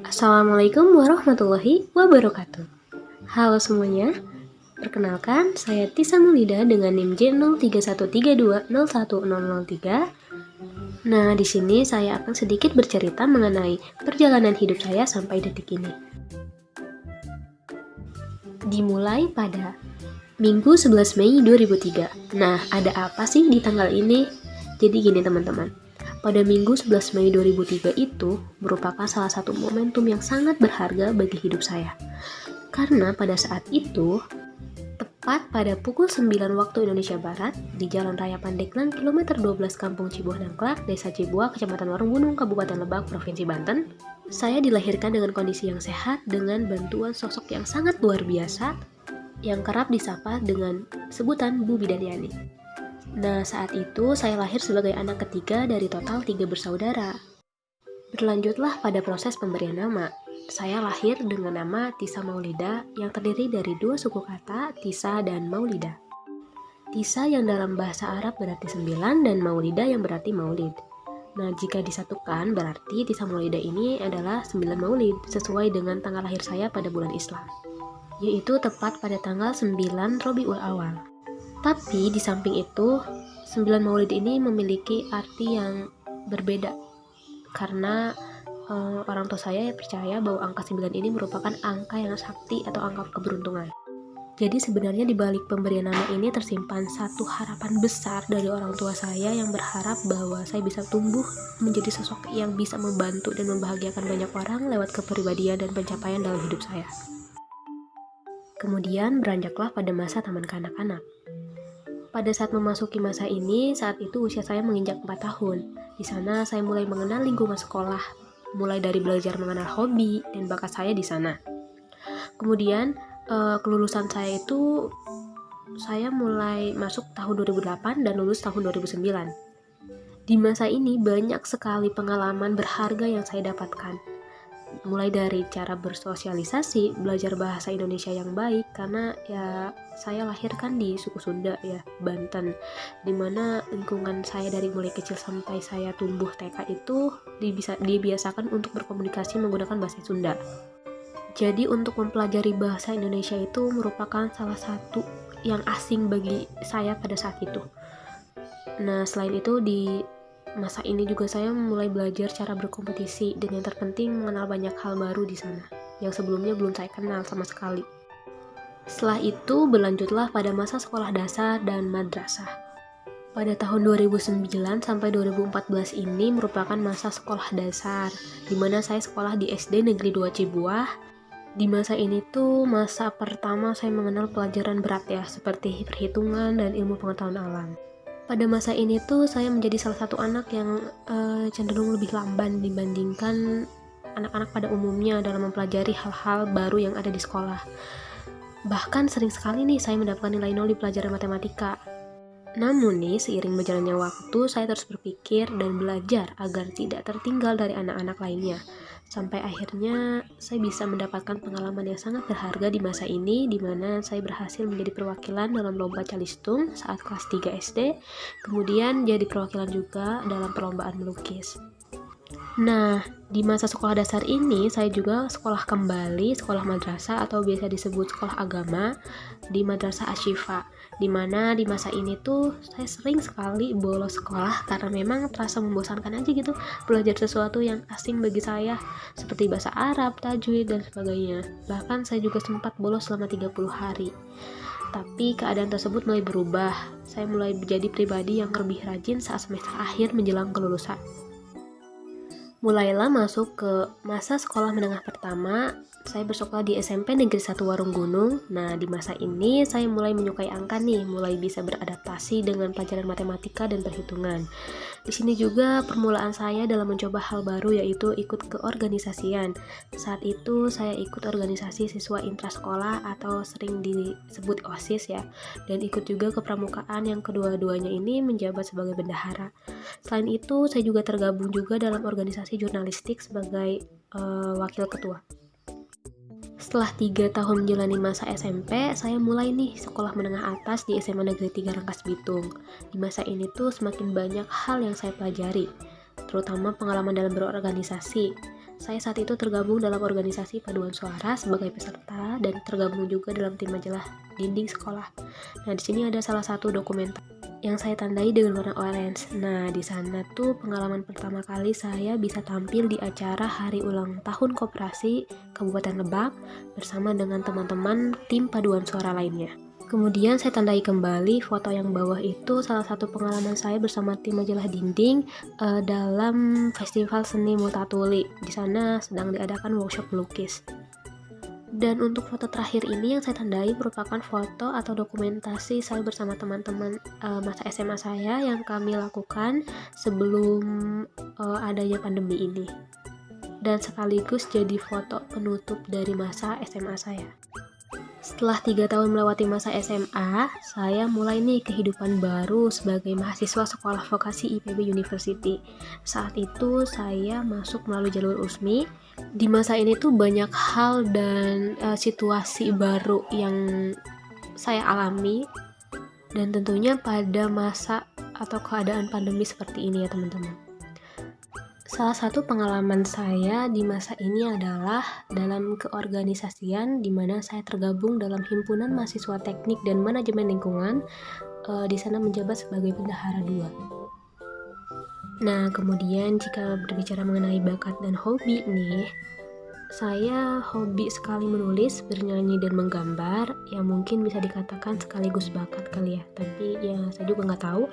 Assalamualaikum warahmatullahi wabarakatuh. Halo semuanya, perkenalkan saya Tisa Mulida dengan NIM J0313201003. Nah, di sini saya akan sedikit bercerita mengenai perjalanan hidup saya sampai detik ini. Dimulai pada Minggu 11 Mei 2003. Nah, ada apa sih di tanggal ini? Jadi gini teman-teman. Pada Minggu 11 Mei 2003 itu merupakan salah satu momentum yang sangat berharga bagi hidup saya. Karena pada saat itu, tepat pada pukul 9 waktu Indonesia Barat, di Jalan Raya Pandeglang, kilometer 12 Kampung Cibuah Nangklak, Desa Cibuah, Kecamatan Warunggunung, Kabupaten Lebak, Provinsi Banten, saya dilahirkan dengan kondisi yang sehat dengan bantuan sosok yang sangat luar biasa, yang kerap disapa dengan sebutan Bu Bidaryani. Nah, saat itu saya lahir sebagai anak ketiga dari total 3 bersaudara. Berlanjutlah pada proses pemberian nama. Saya lahir dengan nama Tisa Maulida yang terdiri dari 2 suku kata, Tisa dan Maulida. Tisa yang dalam bahasa Arab berarti 9 dan Maulida yang berarti maulid. Nah, jika disatukan berarti Tisa Maulida ini adalah 9 maulid sesuai dengan tanggal lahir saya pada bulan Islam, yaitu tepat pada tanggal 9 Rabiul Awal. Tapi di samping itu, 9 maulid ini memiliki arti yang berbeda karena orang tua saya percaya bahwa angka 9 ini merupakan angka yang sakti atau angka keberuntungan. Jadi sebenarnya di balik pemberian nama ini tersimpan satu harapan besar dari orang tua saya yang berharap bahwa saya bisa tumbuh menjadi sosok yang bisa membantu dan membahagiakan banyak orang lewat kepribadian dan pencapaian dalam hidup saya. Kemudian beranjaklah pada masa taman kanak-kanak. Pada saat memasuki masa ini, saat itu usia saya menginjak 4 tahun. Di sana saya mulai mengenal lingkungan sekolah, mulai dari belajar mengenal hobi dan bakat saya di sana. Kemudian kelulusan saya itu saya mulai masuk tahun 2008 dan lulus tahun 2009. Di masa ini banyak sekali pengalaman berharga yang saya dapatkan. Mulai dari cara bersosialisasi, belajar bahasa Indonesia yang baik, karena ya saya lahir kan di suku Sunda ya, Banten, dimana lingkungan saya dari mulai kecil sampai saya tumbuh TK itu dibiasakan untuk berkomunikasi menggunakan bahasa Sunda. Jadi untuk mempelajari bahasa Indonesia itu merupakan salah satu yang asing bagi saya pada saat itu. Nah, selain itu di masa ini juga saya mulai belajar cara berkompetisi dan yang terpenting mengenal banyak hal baru di sana yang sebelumnya belum saya kenal sama sekali. Setelah itu berlanjutlah pada masa sekolah dasar dan madrasah. Pada tahun 2009 sampai 2014 ini merupakan masa sekolah dasar, di mana saya sekolah di SD Negeri 2 Cibuah. Di masa ini tuh masa pertama saya mengenal pelajaran berat ya, seperti perhitungan dan ilmu pengetahuan alam. Pada masa ini tuh saya menjadi salah satu anak yang cenderung lebih lamban dibandingkan anak-anak pada umumnya dalam mempelajari hal-hal baru yang ada di sekolah. Bahkan sering sekali nih saya mendapatkan nilai 0 di pelajaran matematika. Namun nih, seiring berjalannya waktu, saya terus berpikir dan belajar agar tidak tertinggal dari anak-anak lainnya. Sampai akhirnya saya bisa mendapatkan pengalaman yang sangat berharga di masa ini, di mana saya berhasil menjadi perwakilan dalam lomba calistung saat kelas 3 SD, kemudian jadi perwakilan juga dalam perlombaan melukis. Nah, di masa sekolah dasar ini saya juga sekolah kembali, sekolah madrasah atau biasa disebut sekolah agama di Madrasah Asyifa, dimana di masa ini tuh saya sering sekali bolos sekolah karena memang terasa membosankan aja gitu belajar sesuatu yang asing bagi saya seperti bahasa Arab, tajwid, dan sebagainya. Bahkan saya juga sempat bolos selama 30 hari. Tapi keadaan tersebut mulai berubah. Saya mulai menjadi pribadi yang lebih rajin saat semester akhir menjelang kelulusan. Mulailah masuk ke masa sekolah menengah pertama. Saya bersekolah di SMP Negeri 1 Warunggunung. Nah, di masa ini saya mulai menyukai angka nih, mulai bisa beradaptasi dengan pelajaran matematika dan perhitungan. Di sini juga permulaan saya dalam mencoba hal baru, yaitu ikut keorganisasian. Saat itu saya ikut organisasi siswa intrasekolah atau sering disebut OSIS ya, dan ikut juga kepramukaan yang kedua-duanya ini menjabat sebagai bendahara. Selain itu, saya juga tergabung juga dalam organisasi jurnalistik sebagai wakil ketua. Setelah 3 tahun menjalani masa SMP, saya mulai nih sekolah menengah atas di SMA Negeri 3 Rangkas Bitung. Di masa ini tuh semakin banyak hal yang saya pelajari, terutama pengalaman dalam berorganisasi. Saya saat itu tergabung dalam organisasi paduan suara sebagai peserta dan tergabung juga dalam tim majalah dinding sekolah. Nah, di sini ada salah satu dokumen yang saya tandai dengan warna orange. Nah, di sana tuh pengalaman pertama kali saya bisa tampil di acara hari ulang tahun Koperasi Kabupaten Lebak bersama dengan teman-teman tim paduan suara lainnya. Kemudian saya tandai kembali foto yang bawah itu salah satu pengalaman saya bersama tim majalah dinding dalam festival seni Multatuli. Di sana sedang diadakan workshop melukis. Dan untuk foto terakhir ini yang saya tandai merupakan foto atau dokumentasi saya bersama teman-teman masa SMA saya yang kami lakukan sebelum adanya pandemi ini. Dan sekaligus jadi foto penutup dari masa SMA saya. Setelah 3 tahun melewati masa SMA, saya mulai nih kehidupan baru sebagai mahasiswa sekolah vokasi IPB University. Saat itu saya masuk melalui jalur USMI. Di masa ini tuh banyak hal dan situasi baru yang saya alami, dan tentunya pada masa atau keadaan pandemi seperti ini ya teman-teman. Salah satu pengalaman saya di masa ini adalah dalam keorganisasian di mana saya tergabung dalam Himpunan Mahasiswa Teknik dan Manajemen Lingkungan, di sana menjabat sebagai bendahara 2. Nah, kemudian jika berbicara mengenai bakat dan hobi nih, saya hobi sekali menulis, bernyanyi, dan menggambar, yang mungkin bisa dikatakan sekaligus bakat kali ya, tapi ya saya juga nggak tahu.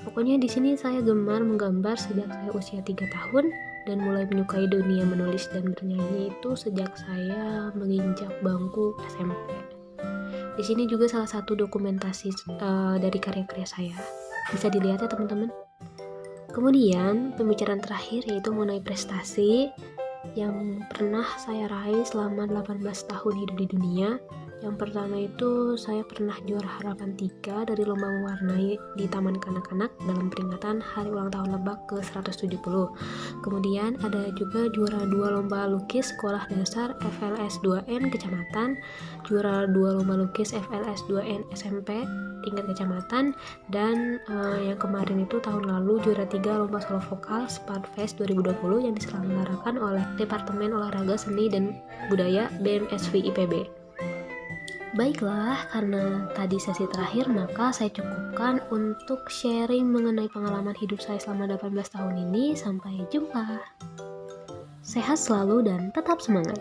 Pokoknya di sini saya gemar menggambar sejak saya usia 3 tahun dan mulai menyukai dunia menulis dan bernyanyi itu sejak saya menginjak bangku SMP. Di sini juga salah satu dokumentasi dari karya-karya saya. Bisa dilihat ya teman-teman. Kemudian pembicaraan terakhir yaitu mengenai prestasi yang pernah saya raih selama 18 tahun hidup di dunia. Yang pertama itu saya pernah juara harapan 3 dari lomba mewarnai di Taman Kanak-Kanak dalam peringatan Hari Ulang Tahun Lebak ke-170. Kemudian ada juga juara 2 lomba lukis Sekolah Dasar FLS 2N Kecamatan, juara 2 lomba lukis FLS 2N SMP tingkat kecamatan, dan yang kemarin itu tahun lalu juara 3 lomba solo vokal Sparkfest 2020 yang diselenggarakan oleh Departemen Olahraga Seni dan Budaya BMSV IPB. Baiklah, karena tadi sesi terakhir, maka saya cukupkan untuk sharing mengenai pengalaman hidup saya selama 18 tahun ini. Sampai jumpa. Sehat selalu dan tetap semangat.